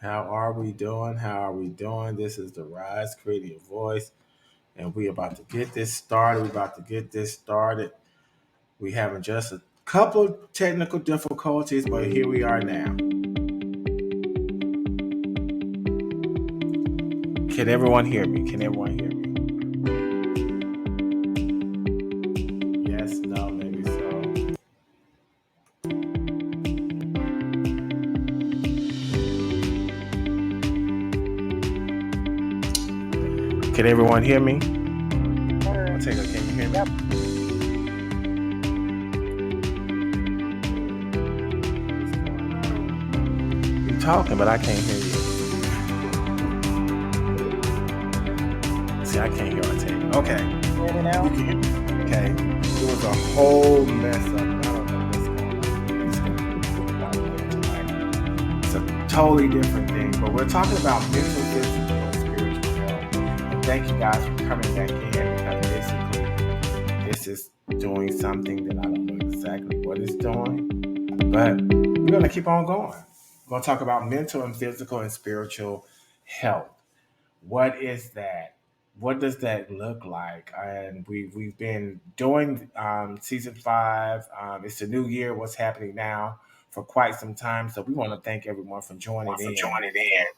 How are we doing? How are we doing? This is the Rise Creating Your Voice, and we about to get this started. We about to get this started. We having just a couple of technical difficulties, but here we are now. Can everyone hear me? Can everyone hear me? Yes, no, maybe so. Can everyone hear me? I'll take it. Can you hear me? Yep. You're talking, but I can't hear you. See, I can't hear our tape. Okay. Hear me now? Okay. It was a whole mess up. I don't know what's going on. It's a totally different thing, but we're talking about mental, physical, and spiritual health. And thank you guys for coming back in because basically this is doing something that I don't know exactly what it's doing, but we're going to keep on going. We're going to talk about mental and physical and spiritual health. What is that? What does that look like? And we've been doing season 5. It's a new year. What's happening now for quite some time. So we want to thank everyone for joining in.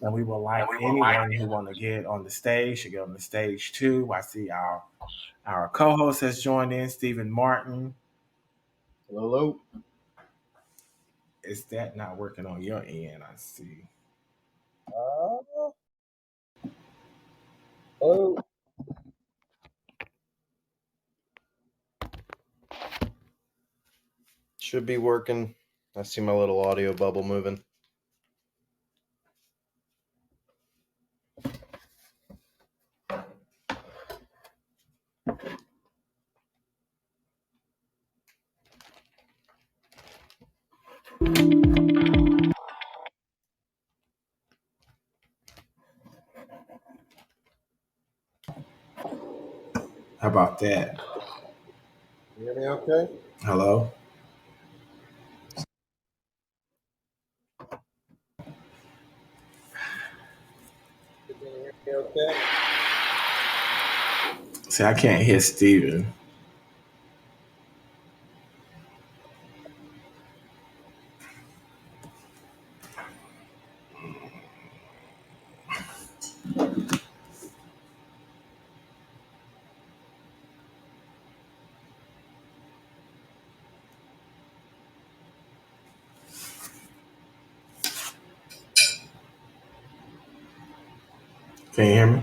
And we would like anyone who want to get on the stage to get on the stage too. I see our co-host has joined in, Stephen Martin. Hello. Is that not working on your end? I see. Uh, hello. Should be working. I see my little audio bubble moving. How about that? You hear me okay? Hello? Can you hear me okay? See, I can't hear Stephen. Can you hear me?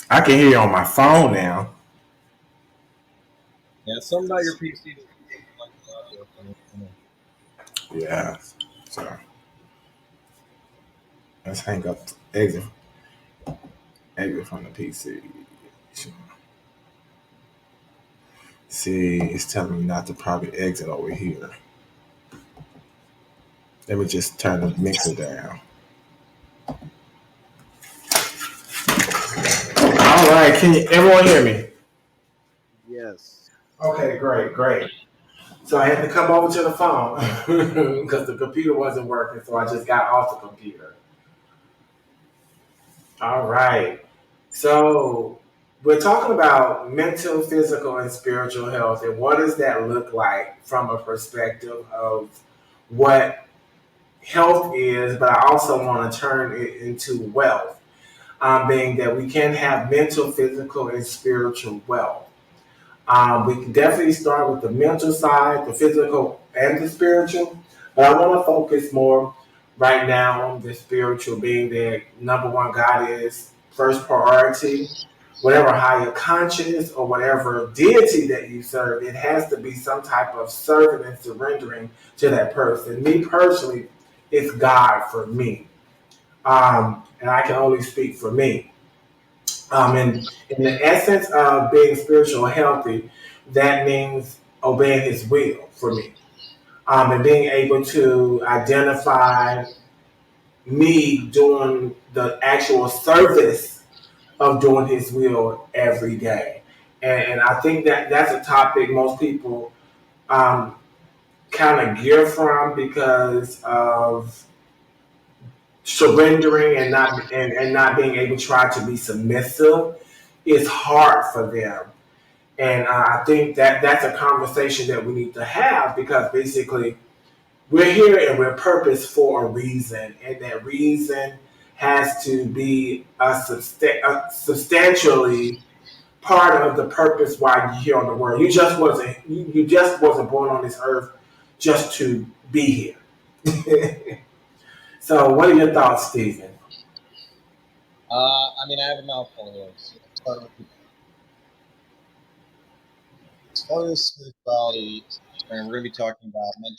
I can hear you on my phone now. Yeah, something about your PC. Yeah. So let's hang up. Exit from the PC. See, it's telling me not to probably exit over here. Let me just turn the mixer down. All right. Can you everyone hear me? Yes. Okay, great, great. So I had to come over to the phone because the computer wasn't working, so I just got off the computer. All right. So we're talking about mental, physical, and spiritual health, and what does that look like from a perspective of what health is, but I also want to turn it into wealth, being that we can have mental, physical, and spiritual wealth. We can definitely start with the mental side, the physical, and the spiritual. But I want to focus more right now on the spiritual, being that number one, God is first priority. Whatever higher conscious or whatever deity that you serve, it has to be some type of serving and surrendering to that person. Me personally, it's God for me. And I can only speak for me. In the essence of being spiritual healthy, that means obeying His will for me, and being able to identify me doing the actual service of doing His will every day. And I think that that's a topic most people um, kind of gear from because of surrendering and not being able to try to be submissive is hard for them. And I think that that's a conversation that we need to have because basically we're here and we're purpose for a reason, and that reason has to be a substantially part of the purpose why you're here on the world. You just wasn't born on this earth just to be here. So, what are your thoughts, Stephen? I have a mouthful here. So let's start with as far as spirituality, and we're going to be talking about mental,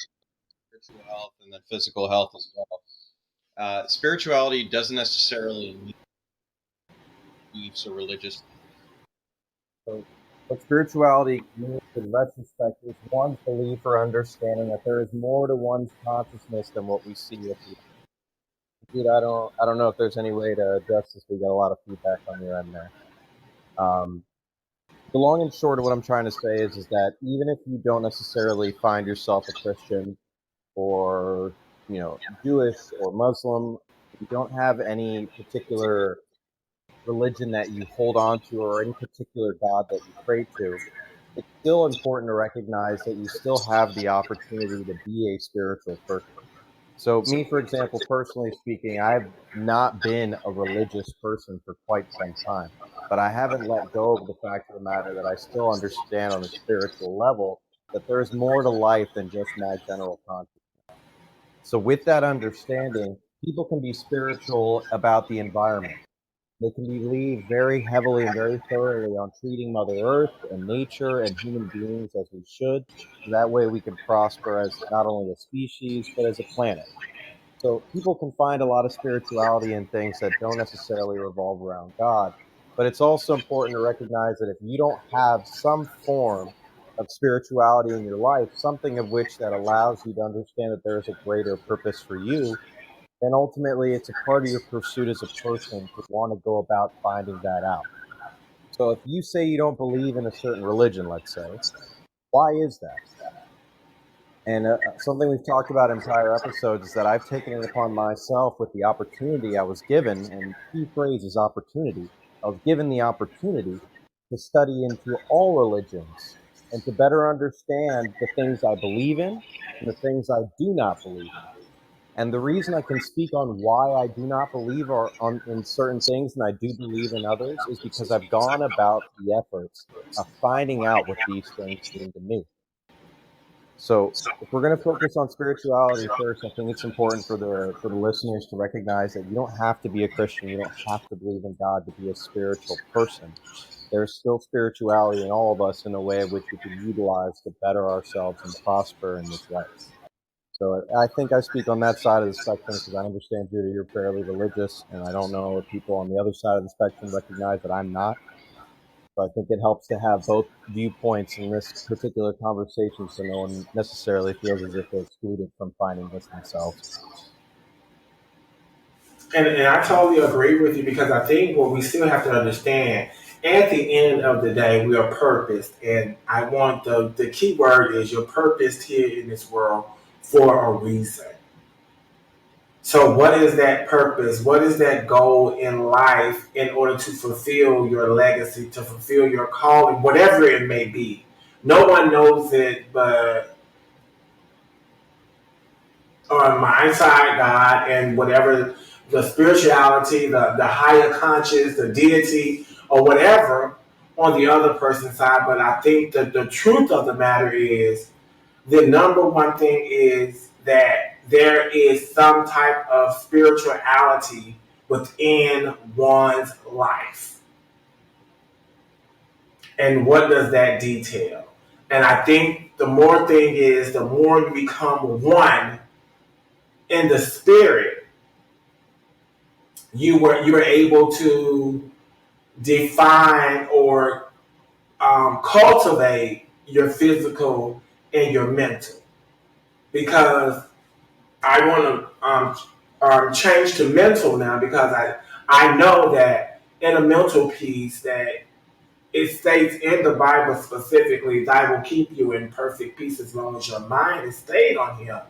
spiritual health, and then physical health as well. Spirituality doesn't necessarily mean beliefs or religious. So, what spirituality means in retrospect is one's belief or understanding that there is more to one's consciousness than what we see with the dude. I don't know if there's any way to address this. We got a lot of feedback on your end there. Um, the long and short of what I'm trying to say is that even if you don't necessarily find yourself a Christian or Jewish or Muslim, you don't have any particular religion that you hold on to or any particular God that you pray to, it's still important to recognize that you still have the opportunity to be a spiritual person. So, me, for example, personally speaking, I've not been a religious person for quite some time, but I haven't let go of the fact of the matter that I still understand on a spiritual level that there's more to life than just my general consciousness. So, with that understanding, people can be spiritual about the environment. They can believe very heavily and very thoroughly on treating Mother Earth and nature and human beings as we should. That way we can prosper as not only a species, but as a planet. So people can find a lot of spirituality in things that don't necessarily revolve around God. But it's also important to recognize that if you don't have some form of spirituality in your life, something of which that allows you to understand that there's a greater purpose for you, then ultimately it's a part of your pursuit as a person to want to go about finding that out. So if you say you don't believe in a certain religion, let's say, why is that? And something we've talked about in prior episodes is that I've taken it upon myself with the opportunity I was given, and the key phrase is opportunity. I was given the opportunity to study into all religions and to better understand the things I believe in and the things I do not believe in. And the reason I can speak on why I do not believe in certain things and I do believe in others is because I've gone about the efforts of finding out what these things mean to me. So, if we're going to focus on spirituality first, I think it's important for the listeners to recognize that you don't have to be a Christian, you don't have to believe in God to be a spiritual person. There's still spirituality in all of us in a way of which we can utilize to better ourselves and prosper in this life. So I think I speak on that side of the spectrum because I understand, Judah, you're fairly religious, and I don't know if people on the other side of the spectrum recognize that I'm not. So I think it helps to have both viewpoints in this particular conversation so no one necessarily feels as if they're excluded from finding this themselves. And I totally agree with you because I think what we still have to understand at the end of the day, we are purposed. And I want the key word is you're purposed here in this world for a reason. So, what is that purpose? What is that goal in life in order to fulfill your legacy, to fulfill your calling, whatever it may be? No one knows it but on my side, God, and whatever the spirituality, the higher conscious, the deity, or whatever on the other person's side. But I think that the truth of the matter is the number one thing is that there is some type of spirituality within one's life. And what does that detail? And I think the more thing is, the more you become one in the spirit, you were able to define or cultivate your physical and your mental. Because I want to change to mental now because I know that in a mental piece that it states in the Bible specifically, "Thy will keep you in perfect peace as long as your mind is stayed on Him."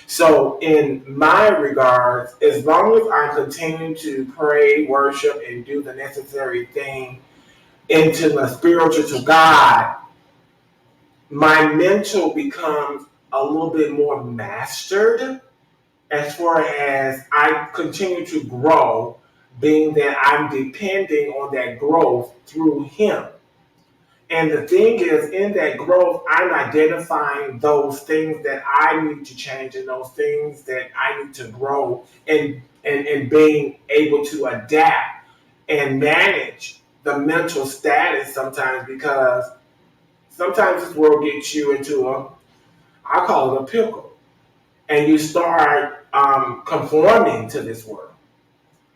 So, in my regards, as long as I continue to pray, worship, and do the necessary thing into the spiritual to God, my mental becomes a little bit more mastered as far as I continue to grow, being that I'm depending on that growth through Him. And the thing is, in that growth, I'm identifying those things that I need to change and those things that I need to grow and being able to adapt and manage the mental status sometimes, because sometimes this world gets you into I call it a pickle. And you start conforming to this world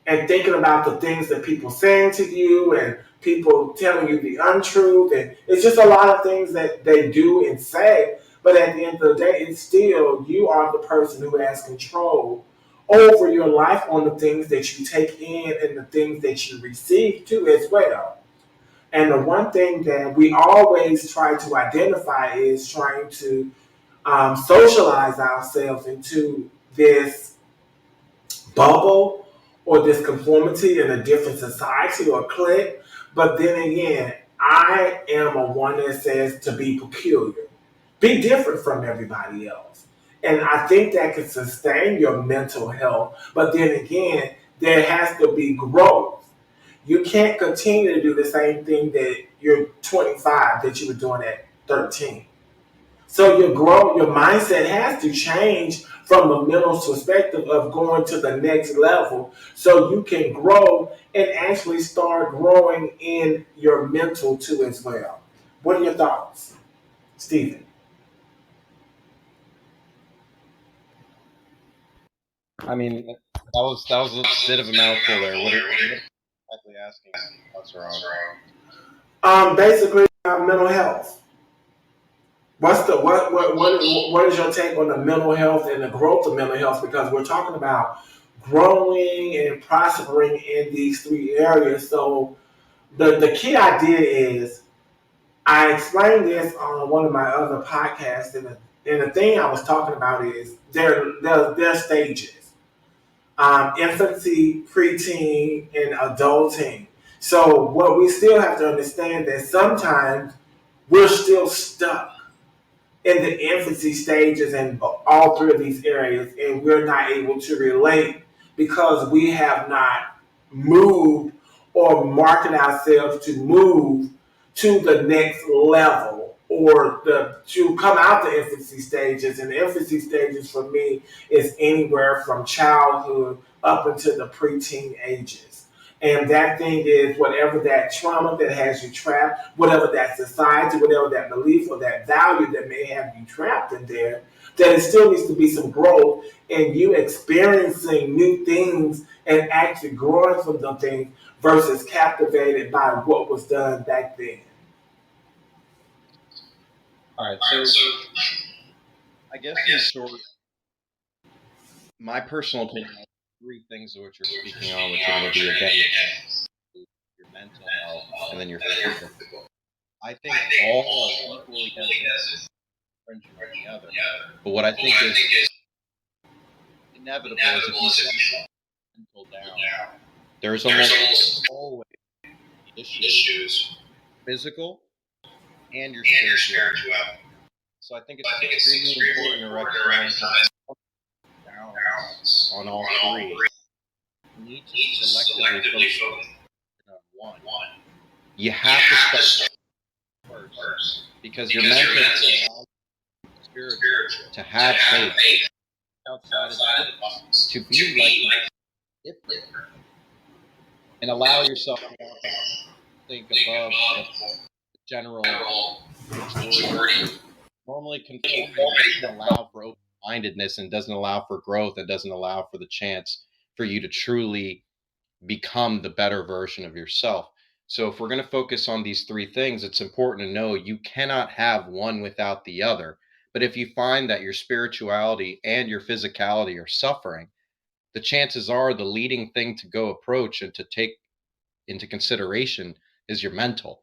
and thinking about the things that people saying to you and people telling you the untruth. And it's just a lot of things that they do and say. But at the end of the day, it's still you are the person who has control over your life on the things that you take in and the things that you receive too as well. And the one thing that we always try to identify is trying to socialize ourselves into this bubble or this conformity in a different society or clique. But then again, I am a one that says to be peculiar, be different from everybody else. And I think that can sustain your mental health. But then again, there has to be growth. You can't continue to do the same thing that you're 25 that you were doing at 13. So your mindset has to change from a mental perspective of going to the next level so you can grow and actually start growing in your mental too as well. What are your thoughts, Stephen? I mean, that was a bit of a mouthful there. What are you exactly asking? What's wrong? Basically, mental health. What's the what is your take on the mental health and the growth of mental health? Because we're talking about growing and prospering in these three areas. So the key idea is I explained this on one of my other podcasts, and the thing I was talking about is there stages: infancy, preteen, and adulting. So what we still have to understand that sometimes we're still stuck in the infancy stages and all three of these areas, and we're not able to relate because we have not moved or market ourselves to move to the next level or to come out the infancy stages. And the infancy stages for me is anywhere from childhood up into the preteen ages. And that thing is whatever that trauma that has you trapped, whatever that society, whatever that belief or that value that may have you trapped in there, that it still needs to be some growth and you experiencing new things and actually growing from the things versus captivated by what was done back then. All right, so I guess in short, my personal opinion on three things which you're speaking on, which are going to be again your mental health and then your physical. I think all are equally as infringing on the other. But what I think is inevitable is if you set mental down, there's almost always issues, physical and your spirituality. So I think it's extremely important to recognize that balance on all three. You need to selectively focus on one. You have to start first because your mental allows spiritual to have faith outside of the box, to be like different, and allow yourself to think above what the general majority. Normally, conformity doesn't allow for open-mindedness and doesn't allow for growth and doesn't allow for the chance for you to truly become the better version of yourself. So if we're going to focus on these three things, it's important to know you cannot have one without the other. But if you find that your spirituality and your physicality are suffering, the chances are the leading thing to go approach and to take into consideration is your mental.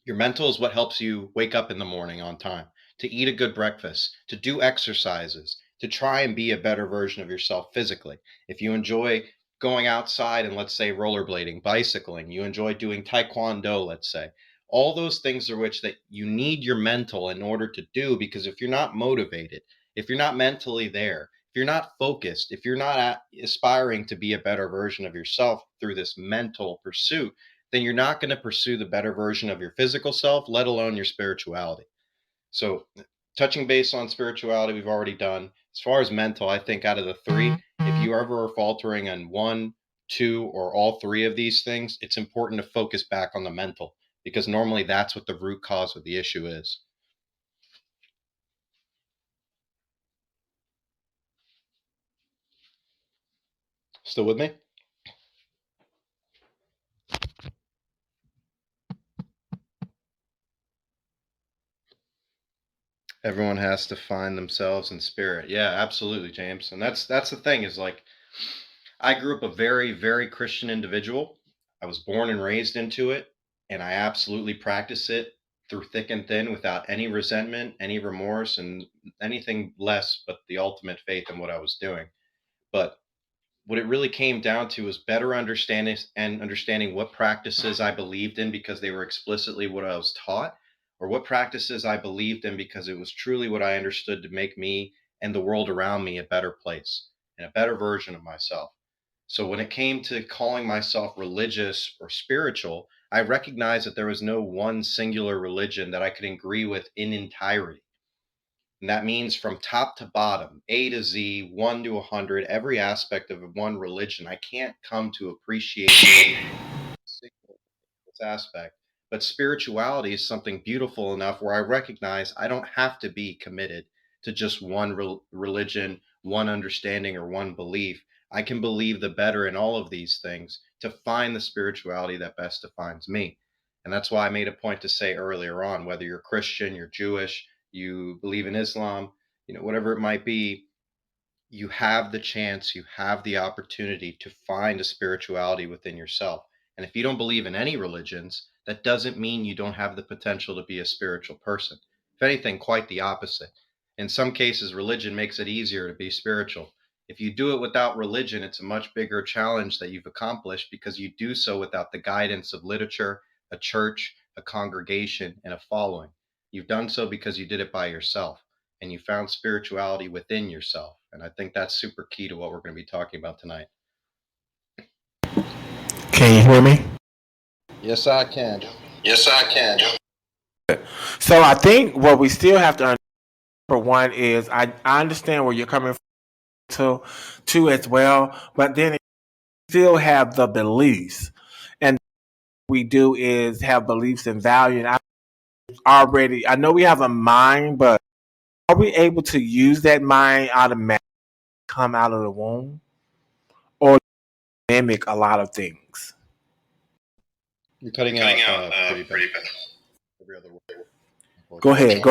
Your mental is what helps you wake up in the morning on time, to eat a good breakfast, to do exercises, to try and be a better version of yourself physically. If you enjoy going outside and, let's say, rollerblading, bicycling, you enjoy doing taekwondo, let's say, all those things are which that you need your mental in order to do, because if you're not motivated, if you're not mentally there, if you're not focused, if you're not aspiring to be a better version of yourself through this mental pursuit, then you're not going to pursue the better version of your physical self, let alone your spirituality. So, touching base on spirituality, we've already done. As far as mental, I think out of the three, if you ever are faltering on one, two, or all three of these things, it's important to focus back on the mental, because normally that's what the root cause of the issue is. Still with me? Everyone has to find themselves in spirit. Yeah, absolutely, James. And that's the thing, is like, I grew up a very, very Christian individual. I was born and raised into it, and I absolutely practice it through thick and thin without any resentment, any remorse, and anything less but the ultimate faith in what I was doing. But what it really came down to was better understanding what practices I believed in because they were explicitly what I was taught, or what practices I believed in because it was truly what I understood to make me and the world around me a better place and a better version of myself. So when it came to calling myself religious or spiritual, I recognized that there was no one singular religion that I could agree with in entirety. And that means from top to bottom, A to Z, 1 to 100, every aspect of one religion. I can't come to appreciate this aspect. But spirituality is something beautiful enough where I recognize I don't have to be committed to just one religion, one understanding, or one belief. I can believe the better in all of these things to find the spirituality that best defines me. And that's why I made a point to say earlier on, whether you're Christian, you're Jewish, you believe in Islam, whatever it might be, you have the chance, you have the opportunity to find a spirituality within yourself. And if you don't believe in any religions, that doesn't mean you don't have the potential to be a spiritual person. If anything, quite the opposite. In some cases, religion makes it easier to be spiritual. If you do it without religion, it's a much bigger challenge that you've accomplished because you do so without the guidance of literature, a church, a congregation, and a following. You've done so because you did it by yourself, and you found spirituality within yourself. And I think that's super key to what we're going to be talking about tonight. Can you hear me? Yes, I can. Yes, I can. So I think what we still have to understand, for one, is I understand where you're coming from to as well, but then it still have the beliefs. And what we do is have beliefs and value. And I know we have a mind, but are we able to use that mind automatically come out of the womb? Or mimic a lot of things? You're cutting out pretty bad. Every other word. Go ahead.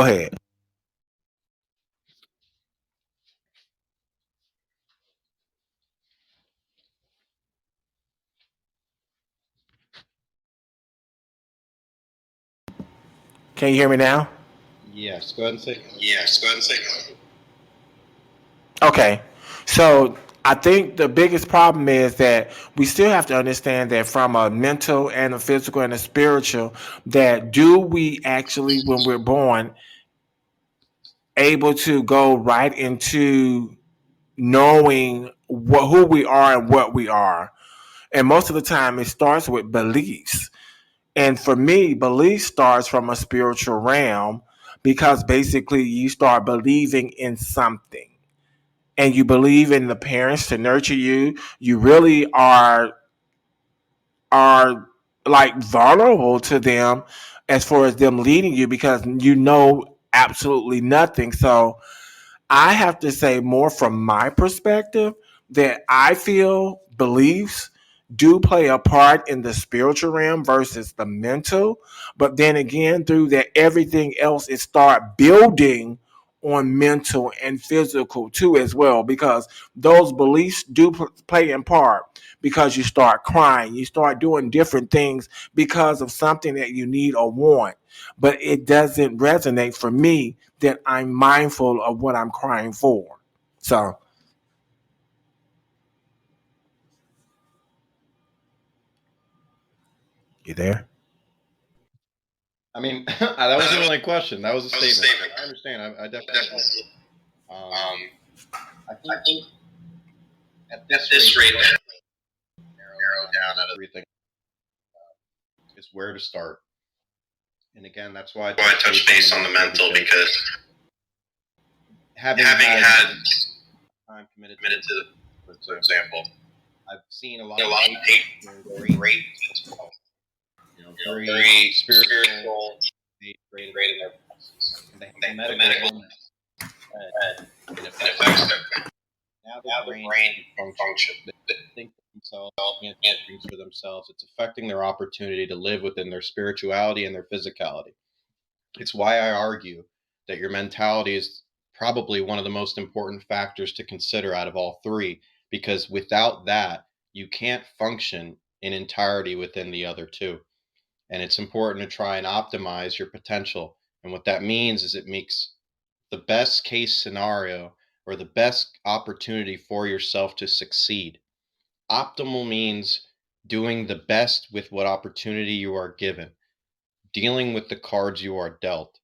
Can you hear me now? Yes, go ahead and say. Yes, go ahead and say. Okay. So I think the biggest problem is that we still have to understand that from a mental and a physical and a spiritual, that do we actually, when we're born, able to go right into knowing who we are and what we are? And most of the time, it starts with beliefs. And for me, belief starts from a spiritual realm because basically you start believing in something and you believe in the parents to nurture you. You really are like vulnerable to them as far as them leading you because you know absolutely nothing. So I have to say more from my perspective that I feel beliefs do play a part in the spiritual realm versus the mental. But then again, through that, everything else is start building on mental and physical too as well, because those beliefs do play in part, because you start crying, you start doing different things because of something that you need or want, but it doesn't resonate for me that I'm mindful of what I'm crying for. So you there? I mean, that wasn't really a question. That was a statement. I understand. I definitely. I think at this rate, narrow down out of everything is where to start. And again, that's why I touch base on the mental, because having had time committed to, for example, I've seen a lot of people great, very spiritual, great in their process, and they have the medical illness, and it affects them. Now the brain can function. They think for themselves, can't do things for themselves. It's affecting their opportunity to live within their spirituality and their physicality. It's why I argue that your mentality is probably one of the most important factors to consider out of all three, because without that, you can't function in entirety within the other two. And it's important to try and optimize your potential. And what that means is it makes the best case scenario or the best opportunity for yourself to succeed. Optimal means doing the best with what opportunity you are given, dealing with the cards you are dealt.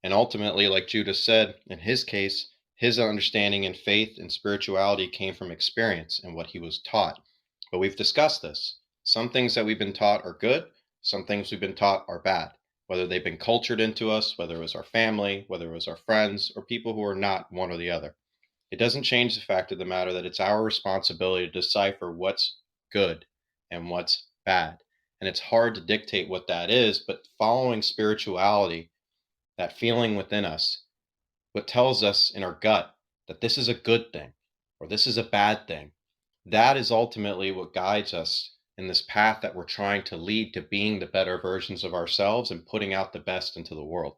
And ultimately, like Judah said, in his case, his understanding and faith and spirituality came from experience and what he was taught. But we've discussed this. Some things that we've been taught are good, some things we've been taught are bad, whether they've been cultured into us, whether it was our family, whether it was our friends, or people who are not one or the other. It doesn't change the fact of the matter that it's our responsibility to decipher what's good and what's bad. And it's hard to dictate what that is, but following spirituality, that feeling within us, what tells us in our gut that this is a good thing or this is a bad thing, that is ultimately what guides us in this path that we're trying to lead to being the better versions of ourselves and putting out the best into the world.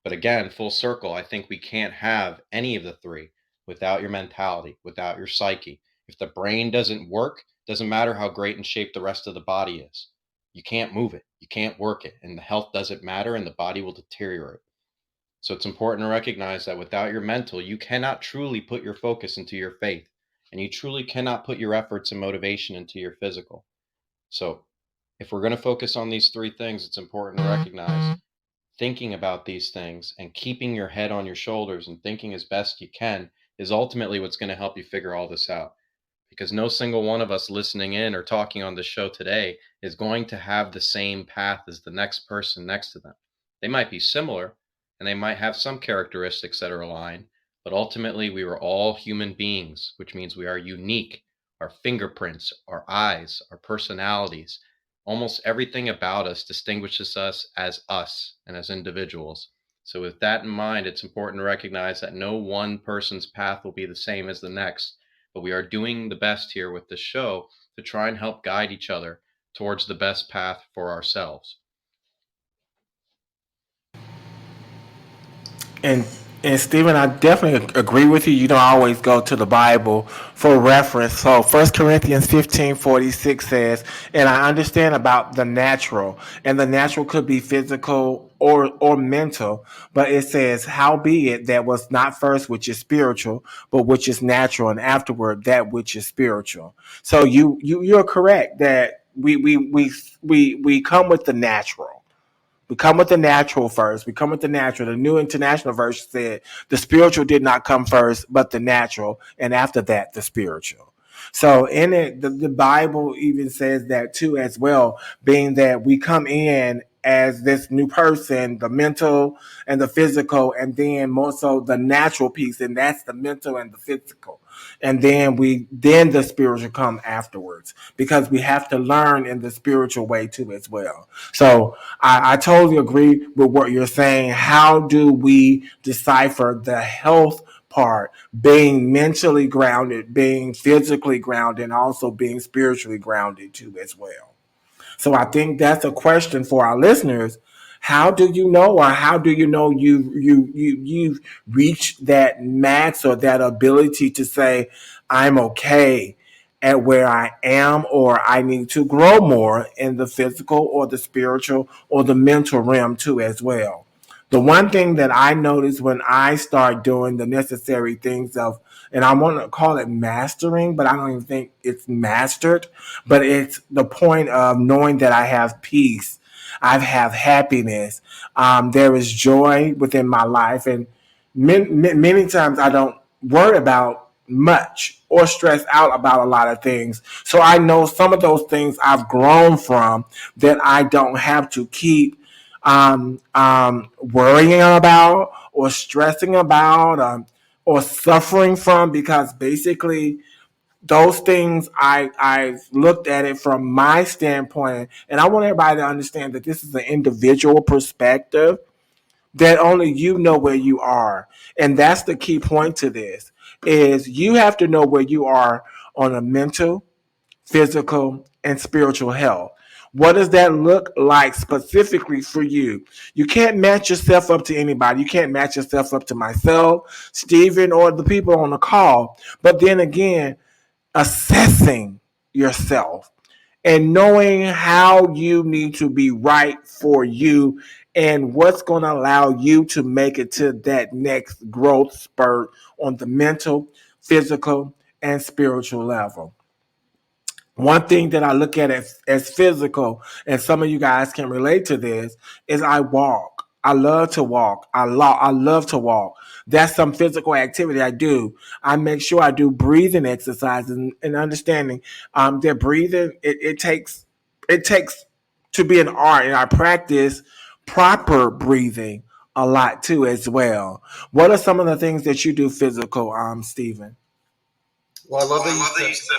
But again, full circle, I think we can't have any of the three without your mentality, without your psyche. If the brain doesn't work, doesn't matter how great in shape the rest of the body is. You can't move it, you can't work it, and the health doesn't matter, and the body will deteriorate. So it's important to recognize that without your mental, you cannot truly put your focus into your faith, and you truly cannot put your efforts and motivation into your physical. So if we're going to focus on these three things, it's important to recognize thinking about these things and keeping your head on your shoulders and thinking as best you can is ultimately what's going to help you figure all this out. Because no single one of us listening in or talking on this show today is going to have the same path as the next person next to them. They might be similar and they might have some characteristics that are aligned, but ultimately we are all human beings, which means we are unique. Our fingerprints, our eyes, our personalities, almost everything about us distinguishes us and as individuals. So with that in mind, it's important to recognize that no one person's path will be the same as the next, but we are doing the best here with this show to try and help guide each other towards the best path for ourselves. And and Stephen, I definitely agree with you. You don't always go to the Bible for reference. So 1 Corinthians 15:46 says, and I understand about the natural, and the natural could be physical or mental, but it says, howbeit that was not first which is spiritual, but which is natural, and afterward that which is spiritual. So you're correct that we come with the natural. We come with the natural first. We come with the natural. The New International Version said the spiritual did not come first, but the natural, and after that, the spiritual. So in it, the Bible even says that too as well, being that we come in as this new person, the mental and the physical, and then more so the natural piece, and that's the mental and the physical. And then the spiritual come afterwards, because we have to learn in the spiritual way too as well. So I totally agree with what you're saying. How do we decipher the health part, being mentally grounded, being physically grounded, and also being spiritually grounded too as well? So I think that's a question for our listeners. How do you know, or how do you know you've reached that max or that ability to say, I'm okay at where I am, or I need to grow more in the physical or the spiritual or the mental realm too as well. The one thing that I notice when I start doing the necessary things of, and I want to call it mastering, but I don't even think it's mastered, but it's the point of knowing that I have peace, I have happiness, there is joy within my life, and many times I don't worry about much or stress out about a lot of things. So I know some of those things I've grown from that I don't have to keep worrying about or stressing about, or suffering from, because basically those things I looked at it from my standpoint, and I want everybody to understand that this is an individual perspective, that only you know where you are. And that's the key point to this, is you have to know where you are on a mental, physical, and spiritual health. What does that look like specifically for you? You can't match yourself up to anybody. You can't match yourself up to myself, Stephen, or the people on the call. But then again, assessing yourself and knowing how you need to be right for you and what's going to allow you to make it to that next growth spurt on the mental, physical, and spiritual level. One thing that I look at as physical, and some of you guys can relate to this, is I walk. I love to walk. I love to walk. That's some physical activity I do. I make sure I do breathing exercises, and understanding that breathing, it takes to be an art, and I practice proper breathing a lot too as well. What are some of the things that you do physical, Stephen? Well, I love that Well, I you love that said you said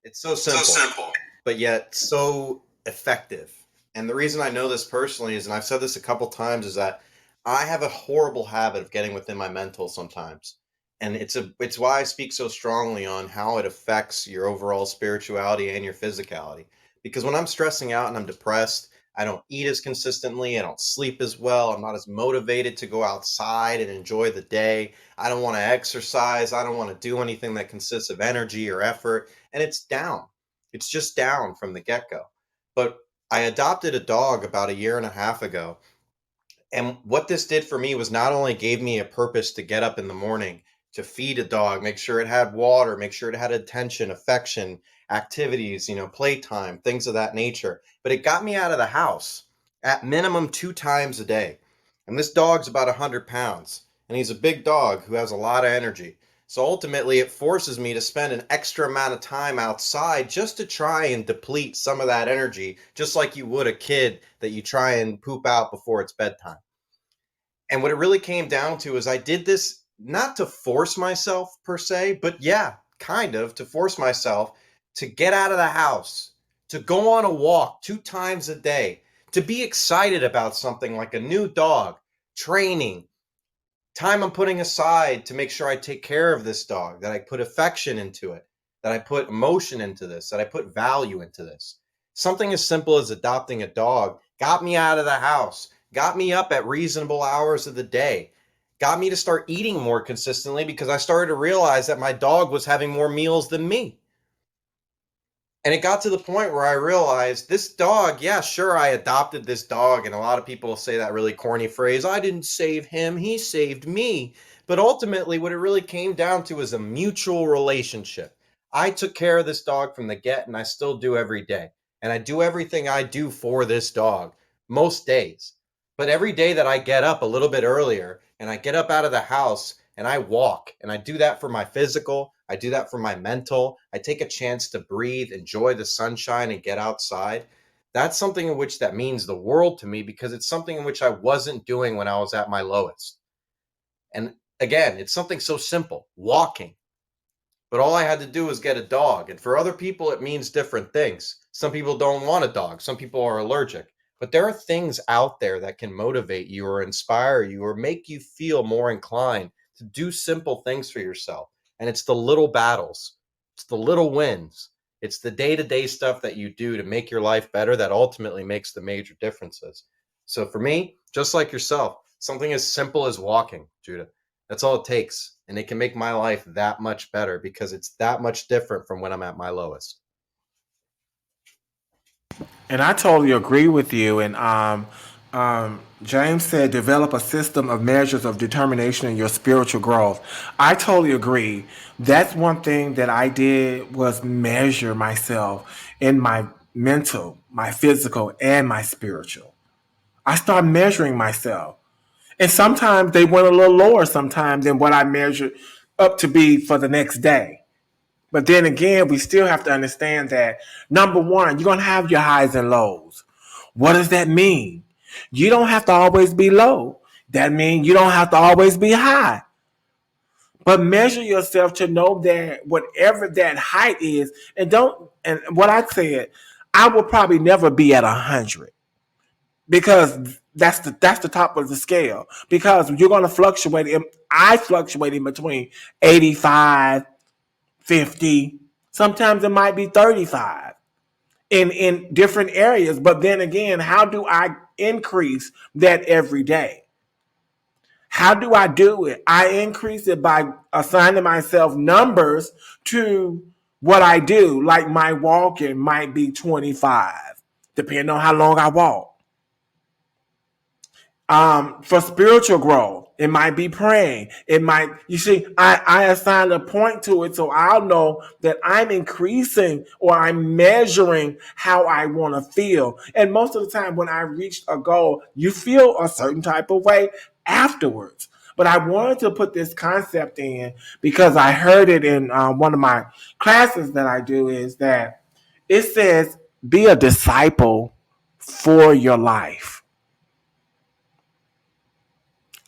it's so so simple, simple. but yet so effective. And the reason I know this personally is, and I've said this a couple times, is that I have a horrible habit of getting within my mental sometimes. And it's why I speak so strongly on how it affects your overall spirituality and your physicality. Because when I'm stressing out and I'm depressed, I don't eat as consistently, I don't sleep as well, I'm not as motivated to go outside and enjoy the day. I don't want to exercise, I don't want to do anything that consists of energy or effort, and it's down. It's just down from the get go. But I adopted a dog about a year and a half ago. And what this did for me was not only gave me a purpose to get up in the morning, to feed a dog, make sure it had water, make sure it had attention, affection, activities, playtime, things of that nature, but it got me out of the house at minimum 2 times a day. And this dog's about 100 pounds, and he's a big dog who has a lot of energy. So ultimately, it forces me to spend an extra amount of time outside just to try and deplete some of that energy, just like you would a kid that you try and poop out before it's bedtime. And what it really came down to is I did this not to force myself per se, but yeah, kind of to force myself to get out of the house, to go on a walk 2 times a day, to be excited about something like a new dog, training, time I'm putting aside to make sure I take care of this dog, that I put affection into it, that I put emotion into this, that I put value into this. Something as simple as adopting a dog got me out of the house, got me up at reasonable hours of the day, got me to start eating more consistently because I started to realize that my dog was having more meals than me. And it got to the point where I realized this dog, yeah, sure, I adopted this dog. And a lot of people say that really corny phrase, I didn't save him, he saved me. But ultimately, what it really came down to is a mutual relationship. I took care of this dog from the get, and I still do every day. And I do everything I do for this dog most days. But every day that I get up a little bit earlier and I get up out of the house and I walk, and I do that for my physical, I do that for my mental, I take a chance to breathe, enjoy the sunshine, and get outside. That's something in which that means the world to me because it's something in which I wasn't doing when I was at my lowest. And again, it's something so simple, walking. But all I had to do was get a dog. And for other people, it means different things. Some people don't want a dog, some people are allergic. But there are things out there that can motivate you or inspire you or make you feel more inclined to do simple things for yourself. And it's the little battles, it's the little wins, it's the day to day stuff that you do to make your life better that ultimately makes the major differences. So for me, just like yourself, something as simple as walking, Judah, that's all it takes. And it can make my life that much better because it's that much different from when I'm at my lowest. And I totally agree with you. And James said, develop a system of measures of determination in your spiritual growth. I totally agree. That's one thing that I did was measure myself in my mental, my physical, and my spiritual. I started measuring myself. And sometimes they went a little lower sometimes than what I measured up to be for the next day. But then again, we still have to understand that number one, you're going to have your highs and lows. What does that mean? You don't have to always be low. That means you don't have to always be high. But measure yourself to know that whatever that height is, and what I said, I will probably never be at 100 because that's the top of the scale. Because you're going to fluctuate. I fluctuate in between 85, 50. Sometimes it might be 35 in different areas. But then again, how do I increase that every day? How do I do it? I increase it by assigning myself numbers to what I do. Like my walking might be 25, depending on how long I walk. For spiritual growth, it might be praying. It might, you see, I assign a point to it so I'll know that I'm increasing or I'm measuring how I want to feel. And most of the time when I reach a goal, you feel a certain type of way afterwards. But I wanted to put this concept in because I heard it in one of my classes that I do, is that it says, be a disciple for your life.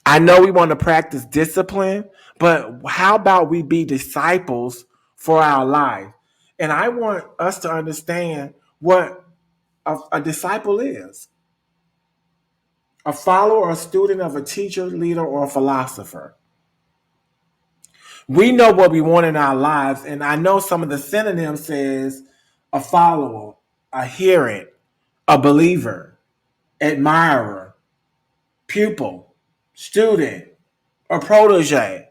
I know we want to practice discipline, but how about we be disciples for our life? And I want us to understand what a disciple is: a follower or a student of a teacher, leader, or a philosopher. We know what we want in our lives, and I know some of the synonyms says a follower, a hearer, a believer, admirer, pupil, student, a protege,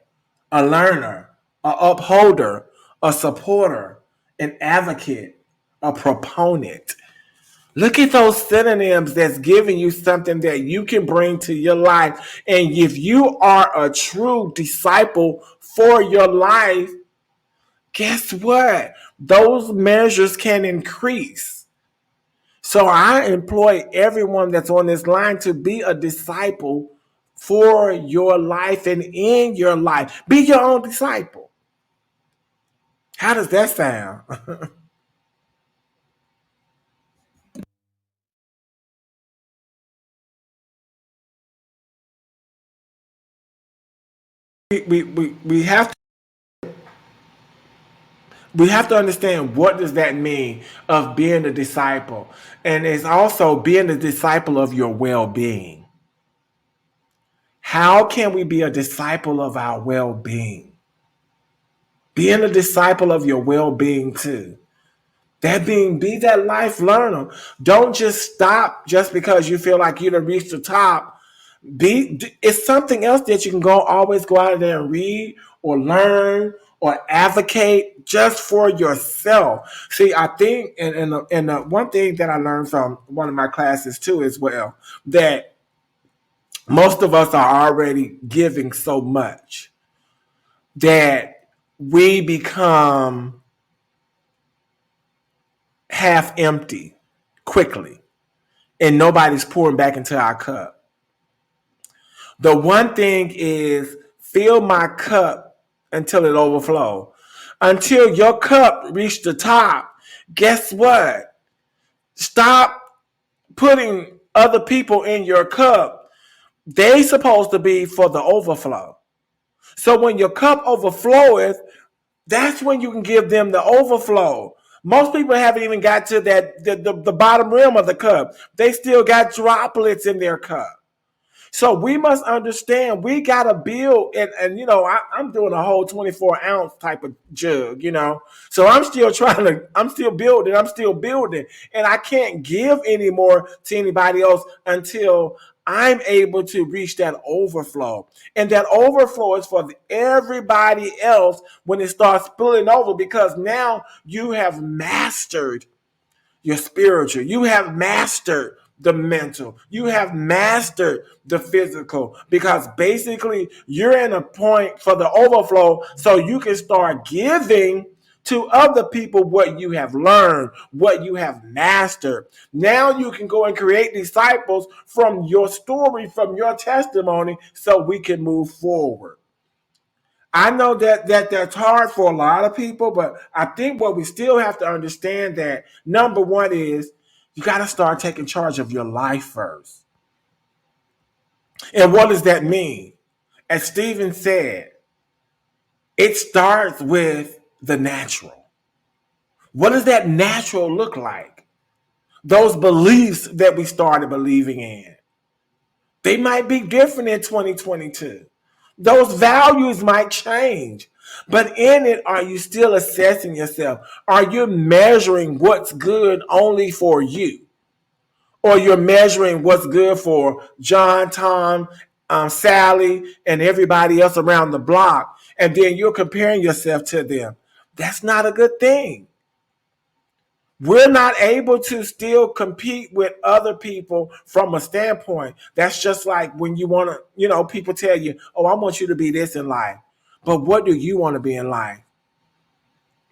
a learner, a upholder, a supporter, an advocate, a proponent. Look at those synonyms that's giving you something that you can bring to your life. And if you are a true disciple for your life, guess what? Those measures can increase. So I employ everyone that's on this line to be a disciple for your life and in your life. Be your own disciple. How does that sound? we have to understand, what does that mean of being a disciple, and it's also being a disciple of your well-being. How can we be a disciple of our well-being? Being a disciple of your well-being too. That being, be that life learner. Don't just stop just because you feel like you done reached the top. It's something else that you can always go out there and read or learn or advocate just for yourself. See, I think, and one thing that I learned from one of my classes too as well, that most of us are already giving so much that we become half empty quickly, and nobody's pouring back into our cup. The one thing is, fill my cup until it overflows. Until your cup reach the top, guess what? Stop putting other people in your cup. They supposed to be for the overflow. So when your cup overfloweth, that's when you can give them the overflow. Most people haven't even got to that the bottom rim of the cup. They still got droplets in their cup. So we must understand we gotta build, and I'm doing a whole 24-ounce type of jug, So I'm still building, and I can't give any more to anybody else until I'm able to reach that overflow. And that overflow is for everybody else when it starts spilling over, because now you have mastered your spiritual. You have mastered the mental. You have mastered the physical, because basically you're in a point for the overflow so you can start giving to other people what you have learned, what you have mastered. Now you can go and create disciples from your story, from your testimony, so we can move forward. I know that's hard for a lot of people, but I think what we still have to understand, that number one is you got to start taking charge of your life first. And what does that mean? As Stephen said, it starts with the natural. What does that natural look like? Those beliefs that we started believing in. They might be different in 2022. Those values might change. But in it, are you still assessing yourself? Are you measuring what's good only for you? Or you're measuring what's good for John, Tom, Sally, and everybody else around the block, and then you're comparing yourself to them? That's not a good thing. We're not able to still compete with other people from a standpoint. That's just like when you want to, people tell you, oh, I want you to be this in life. But what do you want to be in life?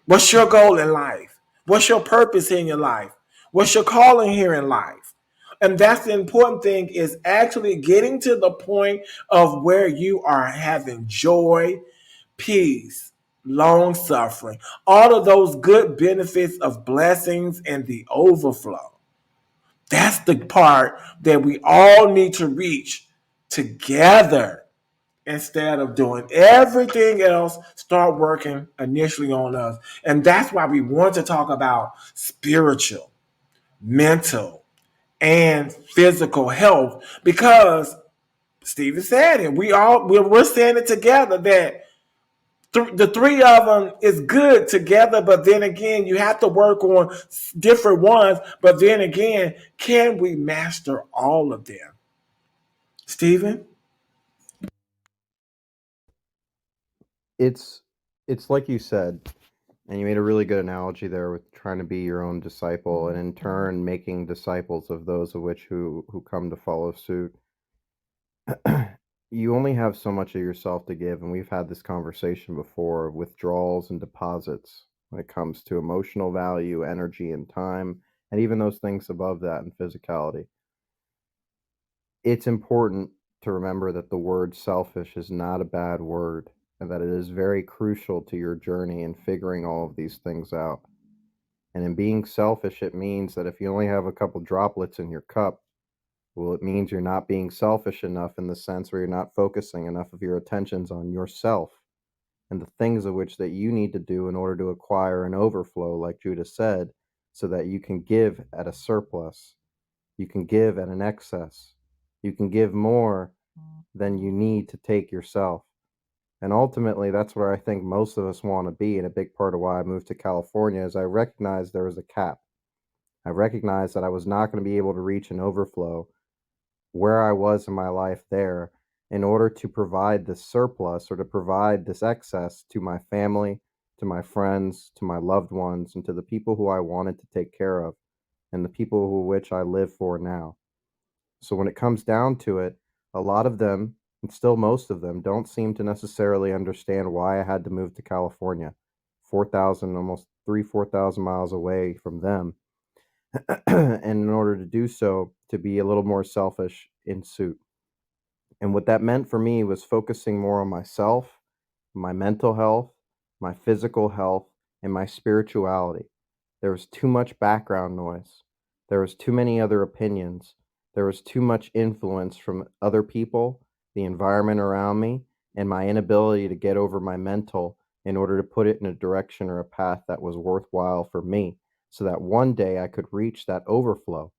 What's your goal in life? What's your purpose in your life? What's your calling here in life? And that's the important thing, is actually getting to the point of where you are having joy, peace, long suffering, all of those good benefits of blessings and the overflow. That's the part that we all need to reach together, instead of doing everything else. Start working initially on us. And that's why we want to talk about spiritual, mental, and physical health, because Stephen said it. We're saying it together, that the three of them is good together, but then again, you have to work on different ones. But then again, can we master all of them? Stephen? It's like you said, and you made a really good analogy there with trying to be your own disciple, and in turn making disciples of those of which who come to follow suit. You only have so much of yourself to give, and we've had this conversation before of withdrawals and deposits when it comes to emotional value, energy, and time, and even those things above that in physicality. It's important to remember that the word selfish is not a bad word, and that it is very crucial to your journey in figuring all of these things out. And in being selfish, it means that if you only have a couple droplets in your cup, well, it means you're not being selfish enough, in the sense where you're not focusing enough of your attentions on yourself and the things of which that you need to do in order to acquire an overflow, like Judah said, so that you can give at a surplus, you can give at an excess, you can give more than you need to take yourself. And ultimately, that's where I think most of us want to be. And a big part of why I moved to California is I recognized there was a cap. I recognized that I was not going to be able to reach an overflow where I was in my life there, in order to provide this surplus, or to provide this excess to my family, to my friends, to my loved ones, and to the people who I wanted to take care of, and the people who which I live for now. So when it comes down to it, a lot of them, and still most of them, don't seem to necessarily understand why I had to move to California, 4,000, almost 4,000 miles away from them. And in order to do so, to be a little more selfish in suit. And what that meant for me was focusing more on myself, my mental health, my physical health, and my spirituality. There was too much background noise. There was too many other opinions. There was too much influence from other people, the environment around me, and my inability to get over my mental in order to put it in a direction or a path that was worthwhile for me, so that one day I could reach that overflow.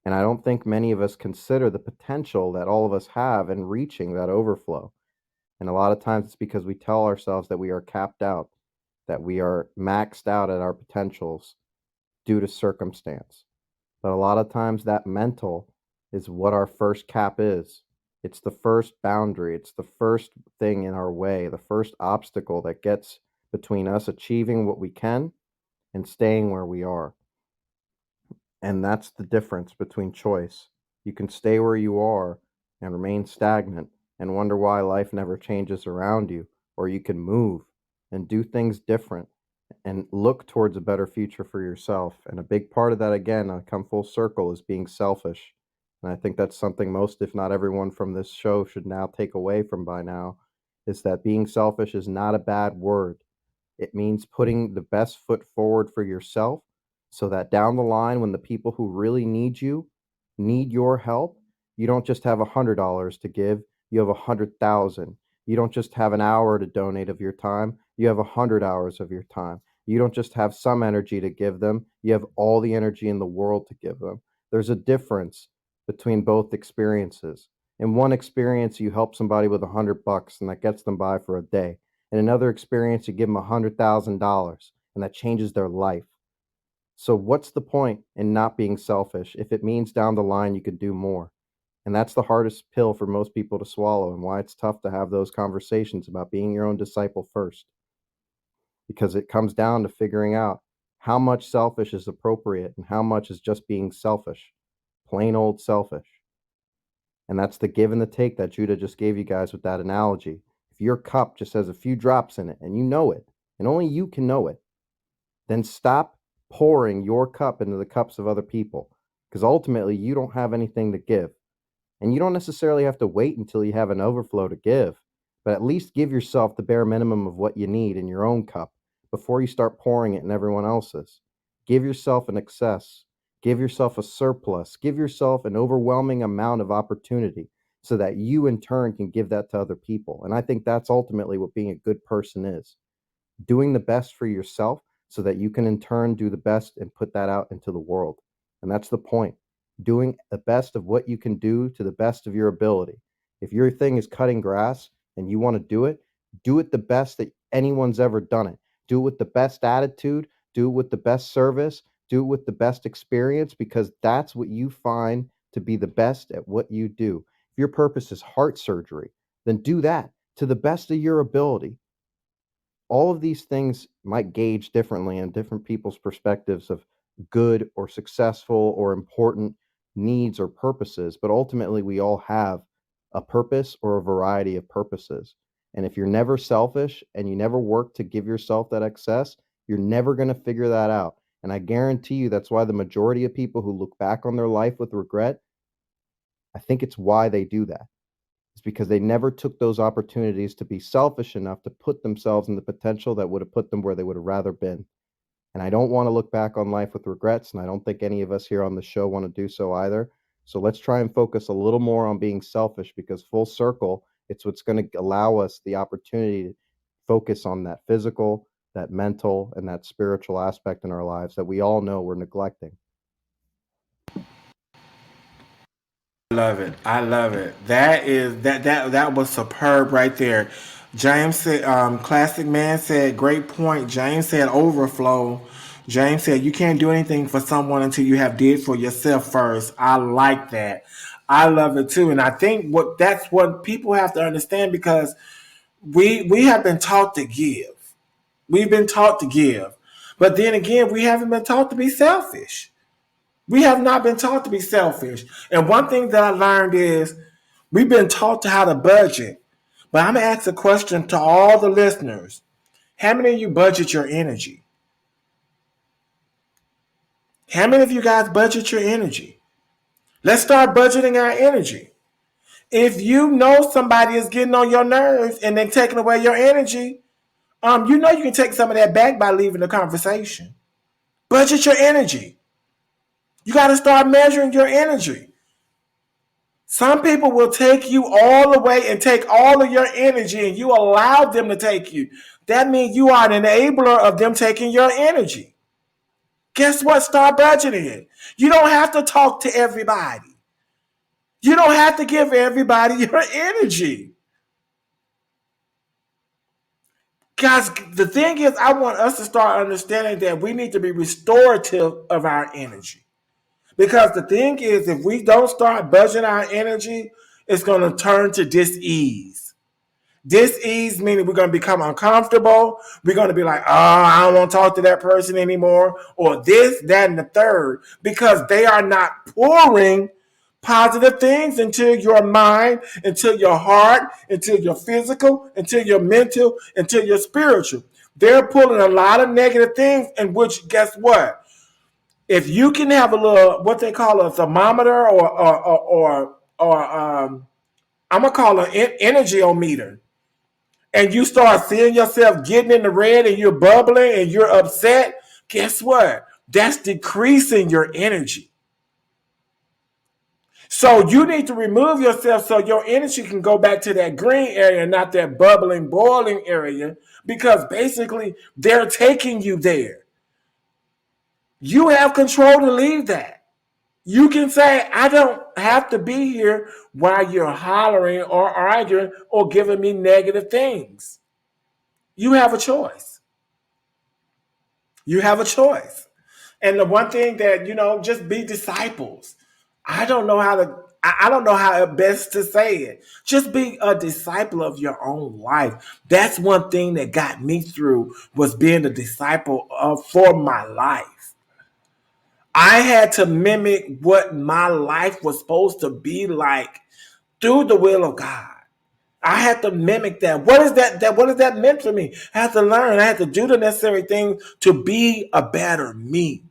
And I don't think many of us consider the potential that all of us have in reaching that overflow. And a lot of times it's because we tell ourselves that we are capped out, that we are maxed out at our potentials due to circumstance. But a lot of times that mental is what our first cap is. It's the first boundary, it's the first thing in our way, the first obstacle that gets between us achieving what we can and staying where we are. And that's the difference between choice. You can stay where you are and remain stagnant and wonder why life never changes around you, or you can move and do things different and look towards a better future for yourself. And a big part of that, again, I come full circle, is being selfish. And I think that's something most, if not everyone from this show, should now take away from by now, is that being selfish is not a bad word. It means putting the best foot forward for yourself so that down the line, when the people who really need you need your help, you don't just have $100 to give, you have 100,000. You don't just have an hour to donate of your time, you have 100 hours of your time. You don't just have some energy to give them, you have all the energy in the world to give them. There's a difference between both experiences. In one experience, you help somebody with $100 and that gets them by for a day. In another experience, you give them $100,000 and that changes their life. So what's the point in not being selfish if it means down the line you could do more? And that's the hardest pill for most people to swallow, and why it's tough to have those conversations about being your own disciple first. Because it comes down to figuring out how much selfish is appropriate and how much is just being selfish. Plain old selfish. And that's the give and the take that Judah just gave you guys with that analogy. If your cup just has a few drops in it and you know it, and only you can know it, then stop pouring your cup into the cups of other people, because ultimately you don't have anything to give. And you don't necessarily have to wait until you have an overflow to give, but at least give yourself the bare minimum of what you need in your own cup before you start pouring it in everyone else's. Give yourself an excess. Give yourself a surplus. Give yourself an overwhelming amount of opportunity so that you in turn can give that to other people. And I think that's ultimately what being a good person is. Doing the best for yourself so that you can in turn do the best and put that out into the world. And that's the point. Doing the best of what you can do to the best of your ability. If your thing is cutting grass and you want to do it the best that anyone's ever done it. Do it with the best attitude, do it with the best service, do it with the best experience, because that's what you find to be the best at what you do. If your purpose is heart surgery, then do that to the best of your ability. All of these things might gauge differently in different people's perspectives of good or successful or important needs or purposes, but ultimately we all have a purpose or a variety of purposes. And if you're never selfish and you never work to give yourself that excess, you're never going to figure that out. And I guarantee you that's why the majority of people who look back on their life with regret, I think it's why they do that. It's because they never took those opportunities to be selfish enough to put themselves in the potential that would have put them where they would have rather been. And I don't want to look back on life with regrets, and I don't think any of us here on the show want to do so either. So let's try and focus a little more on being selfish, because full circle, it's what's going to allow us the opportunity to focus on that physical, that mental, and that spiritual aspect in our lives that we all know we're neglecting. Love it. I love it. That was superb right there. James said, classic man said, great point. James said overflow. James said you can't do anything for someone until you have did for yourself first. I like that. I love it too. And I think that's what people have to understand, because we have been taught to give. We've been taught to give. But then again, we haven't been taught to be selfish. We have not been taught to be selfish. And one thing that I learned is we've been taught to how to budget. But I'm going to ask a question to all the listeners. How many of you budget your energy? How many of you guys budget your energy? Let's start budgeting our energy. If you know somebody is getting on your nerves and then taking away your energy, you know you can take some of that back by leaving the conversation. Budget your energy. You got to start measuring your energy. Some people will take you all the way and take all of your energy, and you allow them to take you. That means you are an enabler of them taking your energy. guess what? Start budgeting it. You don't have to talk to everybody. You don't have to give everybody your energy. Guys, the thing is, I want us to start understanding that we need to be restorative of our energy. Because the thing is, if we don't start budgeting our energy, it's going to turn to dis-ease. Dis-ease meaning we're going to become uncomfortable. We're going to be like, oh, I don't want to talk to that person anymore. Or this, that, and the third. Because they are not pouring positive things into your mind, into your heart, into your physical, into your mental, into your spiritual. They're pulling a lot of negative things, in which, guess what? If you can have a little, what they call a thermometer, or I'm gonna call it an energy-o-meter, and you start seeing yourself getting in the red and you're bubbling and you're upset, guess what? That's decreasing your energy. So you need to remove yourself so your energy can go back to that green area, not that bubbling, boiling area, because basically they're taking you there. You have control to leave that. You can say, I don't have to be here while you're hollering or arguing or giving me negative things. You have a choice. You have a choice. And the one thing that, just be disciples. I don't know how best to say it. Just be a disciple of your own life. That's one thing that got me through, was being a disciple for my life. I had to mimic what my life was supposed to be like through the will of God. I had to mimic that. What is that? What does that meant for me? I had to learn. I had to do the necessary things to be a better me.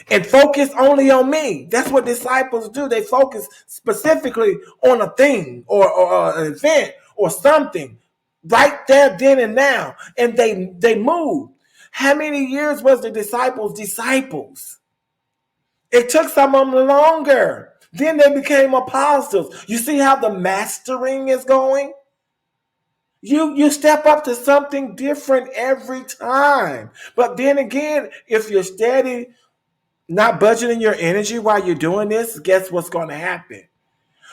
And focus only on me. That's what disciples do. They focus specifically on a thing or an event or something right there, then and now. And they move. How many years was the disciples? It took some of them longer. Then they became apostles. You see how the mastering is going? You step up to something different every time. But then again, if you're steady, not budgeting your energy while you're doing this, guess what's going to happen?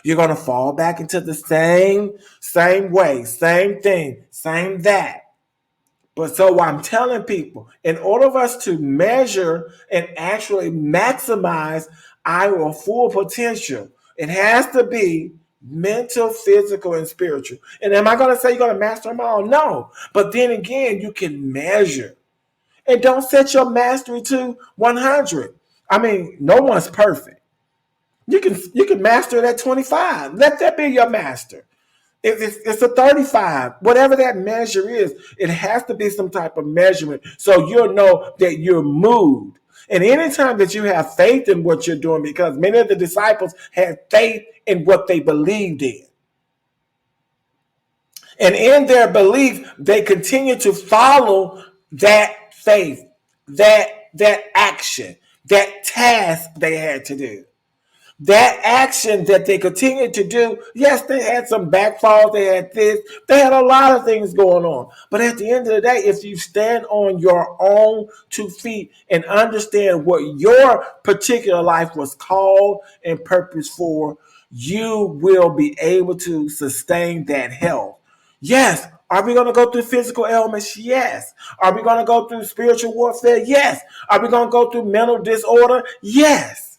You're going to fall back into the same way, same thing, same that. But so I'm telling people, in order for us to measure and actually maximize our full potential, it has to be mental, physical, and spiritual. And am I going to say you're going to master them all? No. But then again, you can measure. And don't set your mastery to 100. I mean, no one's perfect. You can master it at 25. Let that be your master. If it's a 35, whatever that measure is, it has to be some type of measurement so you'll know that you're moved. And anytime that you have faith in what you're doing, because many of the disciples had faith in what they believed in. And in their belief, they continue to follow that faith, that action, that task they had to do. That action that they continued to do, yes, they had some backfalls, they had this, they had a lot of things going on. But at the end of the day, if you stand on your own 2 feet and understand what your particular life was called and purposed for, you will be able to sustain that health. Yes. Are we going to go through physical ailments? Yes. Are we going to go through spiritual warfare? Yes. Are we going to go through mental disorder? Yes.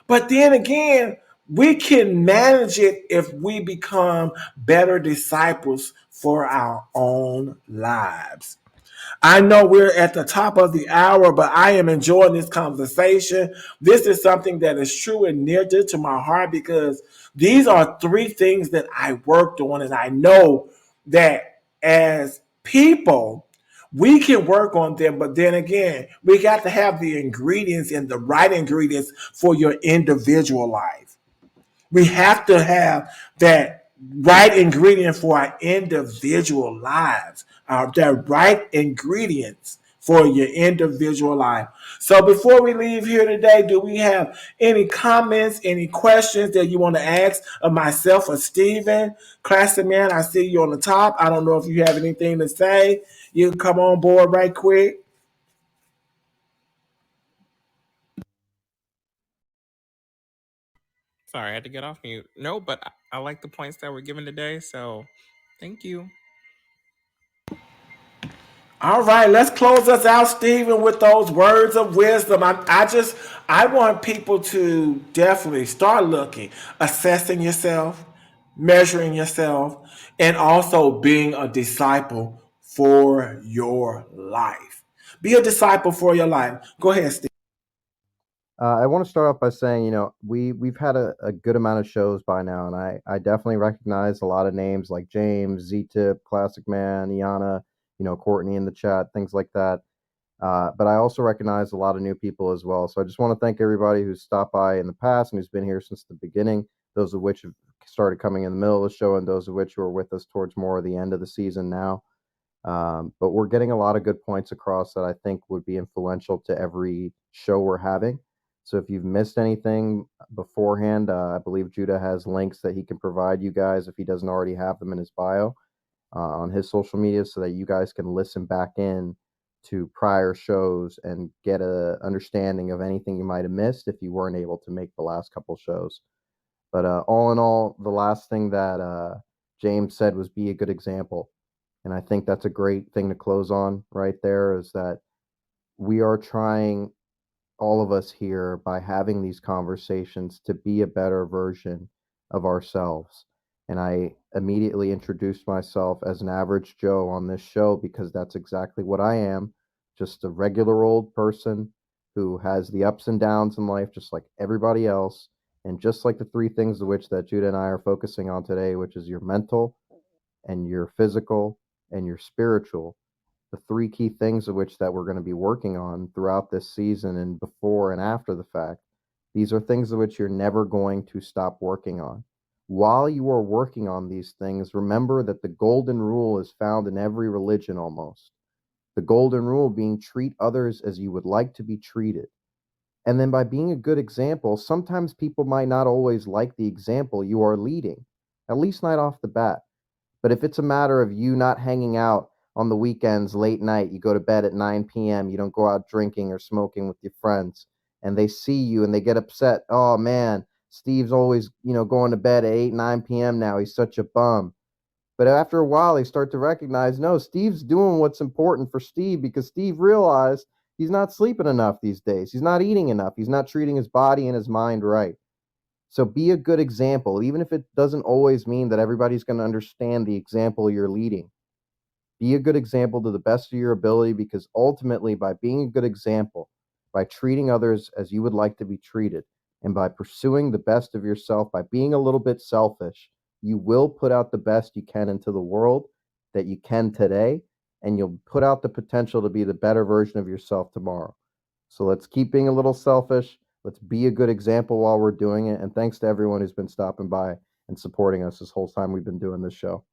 But then again, we can manage it if we become better disciples for our own lives. I know we're at the top of the hour, but I am enjoying this conversation. This is something that is true and near to my heart, because these are 3 things that I worked on, and I know that as people, we can work on them, but then again, we got to have the ingredients and the right ingredients for your individual life. We have to have that right ingredient for our individual lives, the right ingredients for your individual life. So before we leave here today, do we have any comments, any questions that you want to ask of myself or Stephen? Classy man, I see you on the top. I don't know if you have anything to say. You can come on board right quick. Sorry, I had to get off mute. No, but I like the points that were given today, so thank you. All right, let's close us out, Stephen, with those words of wisdom. I want people to definitely start looking, assessing yourself, measuring yourself, and also being a disciple for your life. Be a disciple for your life. Go ahead, Steve. I want to start off by saying, we've had a good amount of shows by now, and I definitely recognize a lot of names like James, Z-Tip, Classic Man, Iana, Courtney in the chat, things like that. But I also recognize a lot of new people as well. So I just want to thank everybody who's stopped by in the past and who's been here since the beginning, those of which have started coming in the middle of the show, and those of which who are with us towards more of the end of the season now. But we're getting a lot of good points across that I think would be influential to every show we're having. So if you've missed anything beforehand, I believe Judah has links that he can provide you guys if he doesn't already have them in his bio on his social media, so that you guys can listen back in to prior shows and get a understanding of anything you might have missed if you weren't able to make the last couple shows. But all in all, the last thing that James said was be a good example. And I think that's a great thing to close on right there, is that we are trying, all of us here, by having these conversations, to be a better version of ourselves. And I immediately introduced myself as an average Joe on this show because that's exactly what I am. Just a regular old person who has the ups and downs in life, just like everybody else. And just like the three things of which that Judah and I are focusing on today, which is your mental and your physical and your spiritual, the three key things of which that we're going to be working on throughout this season and before and after the fact. These are things of which you're never going to stop working on. While you are working on these things, remember that the golden rule is found in every religion almost. The golden rule being treat others as you would like to be treated. And then by being a good example, sometimes people might not always like the example you are leading, at least not off the bat. But if it's a matter of you not hanging out on the weekends late night, you go to bed at 9 p.m., you don't go out drinking or smoking with your friends, and they see you and they get upset. Oh man, Steve's always, going to bed at 8, 9 p.m. now. He's such a bum. But after a while, they start to recognize, no, Steve's doing what's important for Steve, because Steve realized he's not sleeping enough these days. He's not eating enough. He's not treating his body and his mind right. So be a good example, even if it doesn't always mean that everybody's going to understand the example you're leading. Be a good example to the best of your ability, because ultimately, by being a good example, by treating others as you would like to be treated, and by pursuing the best of yourself, by being a little bit selfish, you will put out the best you can into the world that you can today, and you'll put out the potential to be the better version of yourself tomorrow. So let's keep being a little selfish. Let's be a good example while we're doing it. And thanks to everyone who's been stopping by and supporting us this whole time we've been doing this show.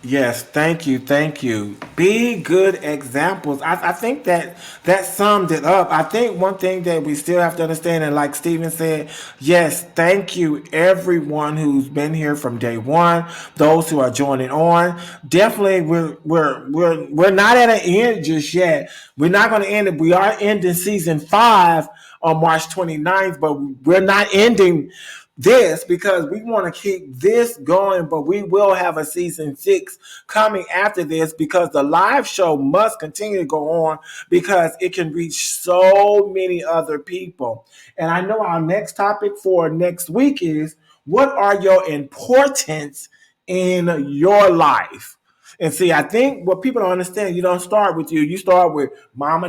Yes, thank you, thank you. Be good examples. I think that summed it up. I think one thing that we still have to understand, and like Steven said, yes, thank you everyone who's been here from day one. Those who are joining on, definitely we're not at an end just yet. We're not going to end it. We are ending season 5 on March 29th, but we're not ending this because we want to keep this going, but we will have a season 6 coming after this, because the live show must continue to go on because it can reach so many other people. And I know our next topic for next week is, what are your importance in your life? And see, I think what people don't understand, you don't start with you start with mama,